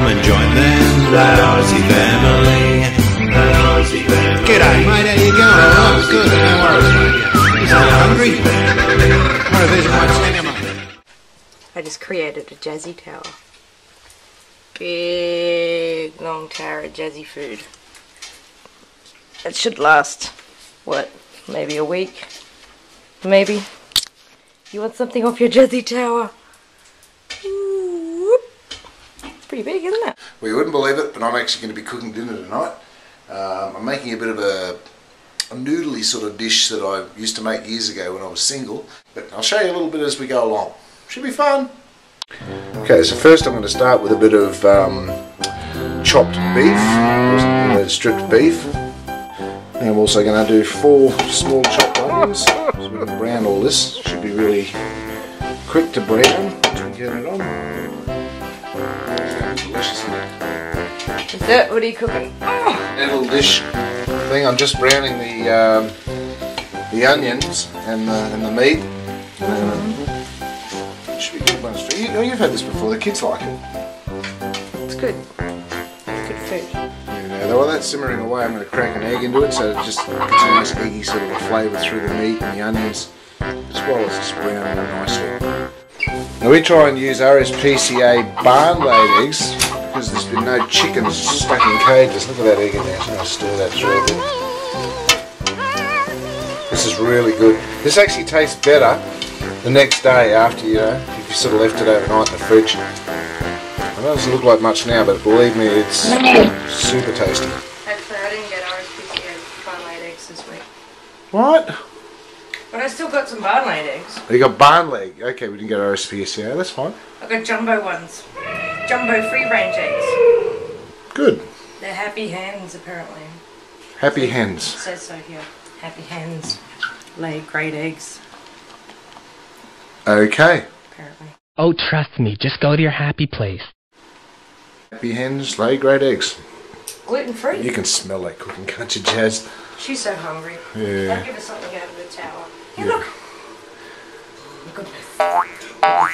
come and join them, that Aussie family, that Aussie family. G'day mate, how you going? Oh, good, no worries mate. You sound hungry? One of these might sting him up. I just created a jazzy tower. Big, long tower of jazzy food. It should last, what, maybe a week? Maybe. You want something off your jazzy tower? Whoop. Pretty big, isn't it? Well, you wouldn't believe it, but I'm actually going to be cooking dinner tonight. I'm making a bit of a noodly sort of dish that I used to make years ago when I was single. But I'll show you a little bit as we go along. Should be fun. Okay, so first I'm going to start with a bit of chopped beef, stripped beef. And I'm also going to do 4 small chopped onions. So we're going to brown all this. Should be really quick to brown once we get it on. It's delicious, isn't it? Is that what are you cooking? A little dish thing. I'm just browning the onions and the meat. Should be good ones for you. You've had this before. The kids like it. It's good. Good food. Yeah, while that's simmering away, I'm going to crack an egg into it, so it just gets a nice eggy sort of a flavour through the meat and the onions, as well as it's browning nicely. Now we try and use RSPCA barn-laid eggs because there's been no chickens stuck in cages. Look at that egg in there. I'm going to stir that through a bit. This is really good. This actually tastes better the next day after, if you sort of left it overnight in the fridge. I know it doesn't look like much now, but believe me, it's super tasty. Actually, I didn't get RSPCA barn-laid eggs this week. What? But I still got some barn-laid eggs. You got barn leg. Okay, we didn't get RSPCA. That's fine. I got jumbo ones. Jumbo free-range eggs. Good. They're happy hens, apparently. Happy hens. It says so here. Happy hens lay great eggs. Okay. Apparently. Oh, trust me. Just go to your happy place. Happy hens lay great eggs. Gluten-free. You can smell that cooking, can't you, Jazz? She's so hungry. Yeah. I'll give her something out of the tower. Here, Yeah. look. Look at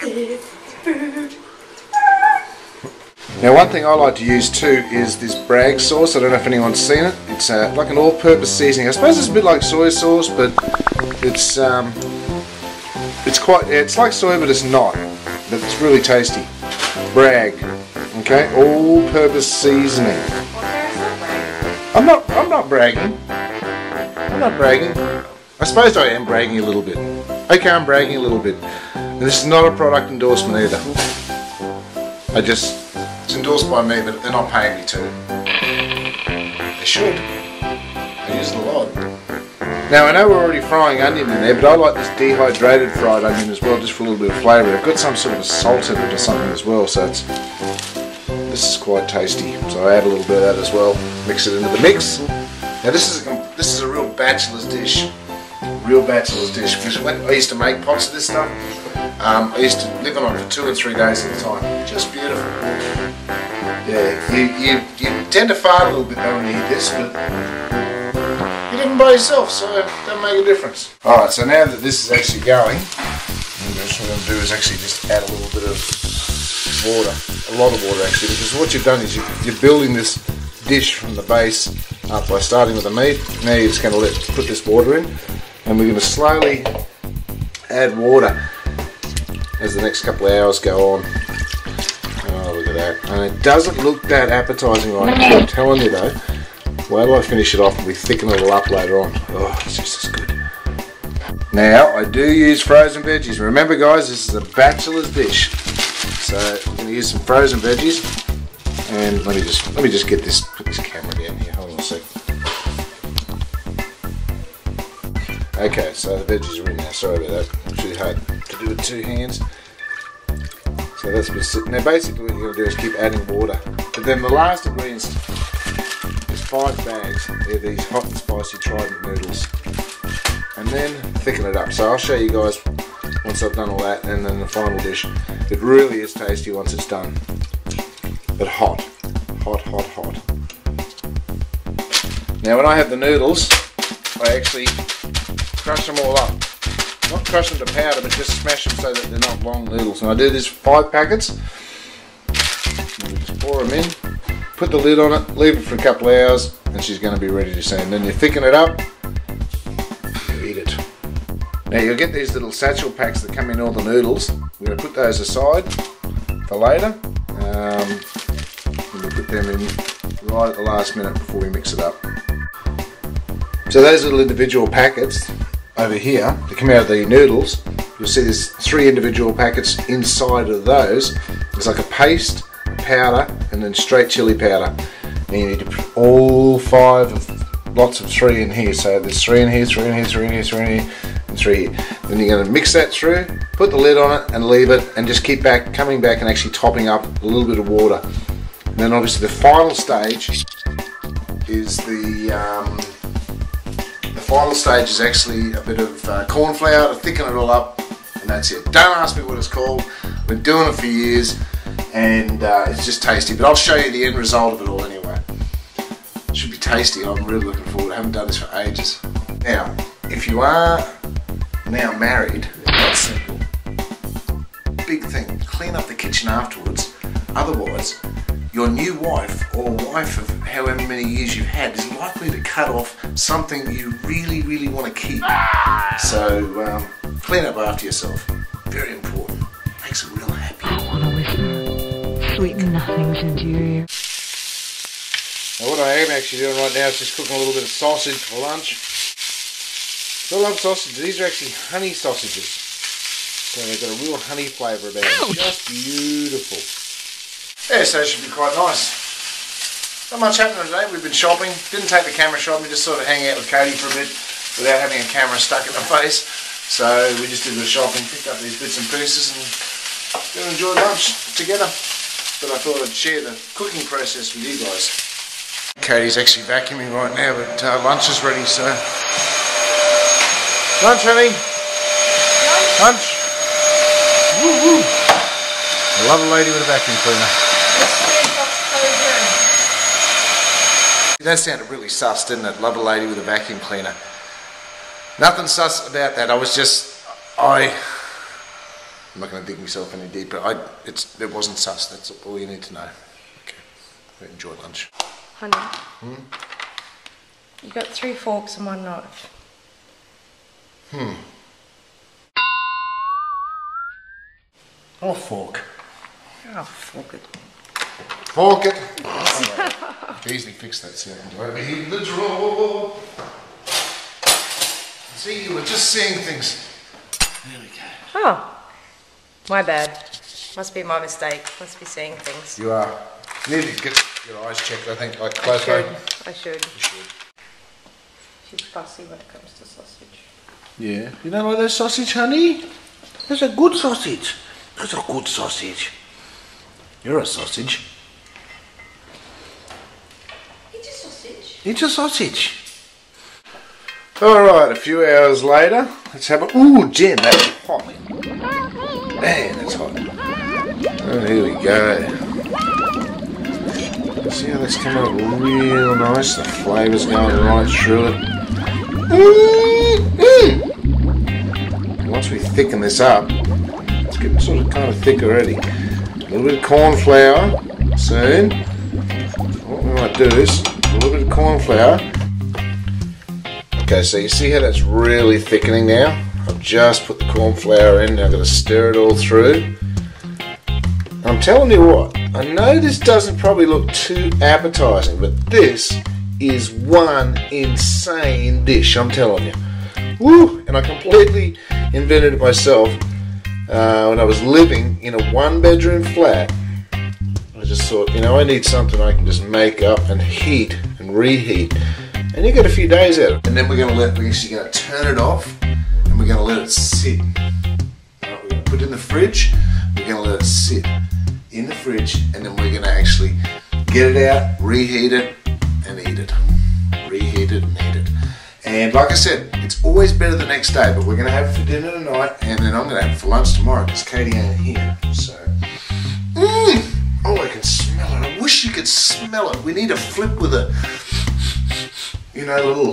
this food. Now, one thing I like to use too is this bragg sauce. I don't know if anyone's seen it. It's like an all-purpose seasoning. I suppose it's a bit like soy sauce, but it's like soy, but it's not. But it's really tasty. Bragg, okay, all-purpose seasoning. I'm not bragging. I'm not bragging. I suppose I am bragging a little bit. Okay, I'm bragging a little bit. And this is not a product endorsement either. It's endorsed by me, but they're not paying me to. They should. I use it a lot. Now I know we're already frying onion in there, but I like this dehydrated fried onion as well, just for a little bit of flavour. I've got some sort of a salt in it or something as well, so this is quite tasty. So I add a little bit of that as well. Mix it into the mix. Now this is a real bachelor's dish. Real bachelor's dish. Because when I used to make pots of this stuff, I used to live on it for 2 or 3 days at a time. Just beautiful. Yeah, you tend to fart a little bit though when you eat this, but you're living by yourself, so it doesn't make a difference. Alright, so now that this is actually going, what I'm going to do is actually just add a little bit of water. A lot of water actually, because what you've done is you're building this dish from the base up by starting with the meat. Now you're just going to put this water in, and we're going to slowly add water as the next couple of hours go on. Oh, look at that. And it doesn't look that appetising right now, I'm telling you though. Wait till I finish it off and we thicken it all up later on. Oh, it's just as good. Now, I do use frozen veggies. Remember guys, this is a bachelor's dish. So, we're going to use some frozen veggies. And let me just put this camera down here. Hold on a sec. Okay, so the veggies are in there. Sorry about that. It's really hard to do with 2 hands. So that's been sitting there. Basically what you're going to do is keep adding water. But then the last ingredients is 5 bags. They're these hot and spicy trident noodles. And then thicken it up. So I'll show you guys once I've done all that, and then the final dish. It really is tasty once it's done. But hot. Hot, hot, hot. Now when I have the noodles, I actually crush them all up. Not crush them to powder, but just smash them so that they're not long noodles. And I do this for 5 packets. Just pour them in, put the lid on it, leave it for a couple of hours, and she's going to be ready to send. Then you thicken it up, you eat it. Now you'll get these little satchel packs that come in all the noodles. We're going to put those aside for later. We'll put them in right at the last minute before we mix it up. So those little individual packets over here that come out of the noodles, you'll see there's 3 individual packets inside of those. There's like a paste, a powder, and then straight chili powder. And you need to put all 5 of lots of 3 in here. So there's 3 in here, 3 in here, 3 in here, 3 in here, and 3 here. Then you're going to mix that through, put the lid on it, and leave it, and just keep coming back and actually topping up a little bit of water. And then obviously the final stage is actually a bit of corn flour to thicken it all up, and that's it. Don't ask me what it's called. I've been doing it for years, and it's just tasty. But I'll show you the end result of it all anyway. It should be tasty. I'm really looking forward. I haven't done this for ages. Now, if you are now married, that's simple. Big thing, clean up the kitchen afterwards. Otherwise, your new wife or wife of however many years you've had is likely to cut off something you really, really want to keep. So clean up after yourself. Very important. Makes her real happy. I want to whisper sweet nothings into your ear. Now what I am actually doing right now is just cooking a little bit of sausage for lunch. I love sausages. These are actually honey sausages. So they've got a real honey flavour about them. Just beautiful. Yeah, so it should be quite nice. Not much happening today. We've been shopping. Didn't take the camera shopping, just sort of hang out with Katie for a bit without having a camera stuck in the face. So we just did the shopping, picked up these bits and pieces, and gonna enjoy lunch together. But I thought I'd share the cooking process with you guys. Katie's actually vacuuming right now, but lunch is ready, so... Lunch, honey! Lunch! Woo woo! I love a lady with a vacuum cleaner. That sounded really sus, didn't it? Love a lady with a vacuum cleaner. Nothing sus about that. I'm not going to dig myself any deeper. It wasn't sus. That's all you need to know. Okay. Enjoy lunch. Honey. You got 3 forks and 1 knife. Oh, fork. Oh, fork it. Fork it. Oh, easily fix that sound. Over here in the drawer. See, you were just seeing things. There we go. Oh, my bad. Must be my mistake. Must be seeing things. You are. You need to get your eyes checked, I think, like close up. I should. You should. She's fussy when it comes to sausage. Yeah. You don't like that sausage, honey? That's a good sausage. That's a good sausage. You're a sausage. It's a sausage. It's a sausage. Alright, a few hours later, let's have a... Ooh, Jen, that's hot. Man, that's hot. Oh, here we go. See how that's coming up real nice? The flavour's going right through it. Once we thicken this up, it's getting sort of kind of thick already. A little bit of corn flour soon. What we might do is a little bit of corn flour. Okay, so you see how that's really thickening now? I've just put the corn flour in, now I'm going to stir it all through. I'm telling you what, I know this doesn't probably look too appetizing, but this is one insane dish, I'm telling you. Woo! And I completely invented it myself when I was living in a 1-bedroom flat. I just thought, you know, I need something I can just make up and heat and reheat. And you get a few days out of it. And then we're actually going to turn it off and we're going to let it sit. Right, we're going to put it in the fridge, we're going to let it sit in the fridge, and then we're going to actually get it out, reheat it, and eat it. Reheat it and eat it. And like I said, it's always better the next day, but we're going to have it for dinner tonight, and then I'm going to have it for lunch tomorrow because Katie ain't here. So, oh, I can smell it. I wish you could smell it. We need a flip with a, you know, little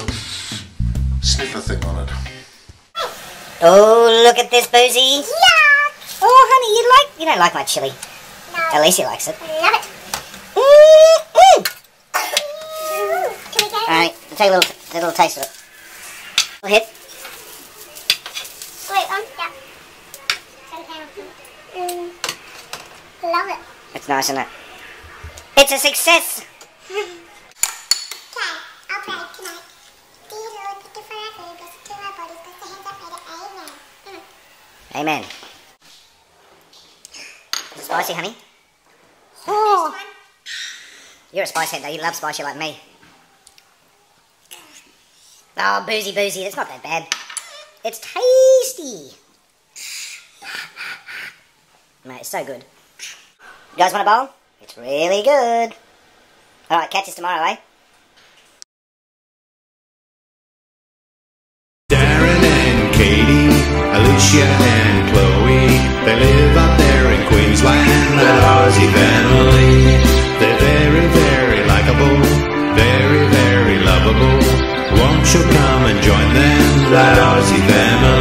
sniffer thing on it. Oh, look at this, Boozy. Yeah. Oh, honey, you don't like my chili. Alicia likes it. Love it. Can we go? Alright, take a little taste of it. A hit. Wait, yeah. Love it. It's nice, isn't it? It's a success! Okay, I'll pray tonight. Dear Lord, thank you for our food, bless it to our bodies, bless the hands that made it. Amen. Amen. Is it spicy, honey? Oh. You're a spice head though, you love spicy like me. Oh, boozy, it's not that bad. It's tasty! Mate, it's so good. You guys want a bowl? It's really good. Alright, catch us tomorrow, eh? Darren and Katie, Alicia and Chloe, they live up there in Queensland, that Aussie family. They're very, very likeable, very, very lovable. Won't you come and join them, that Aussie family?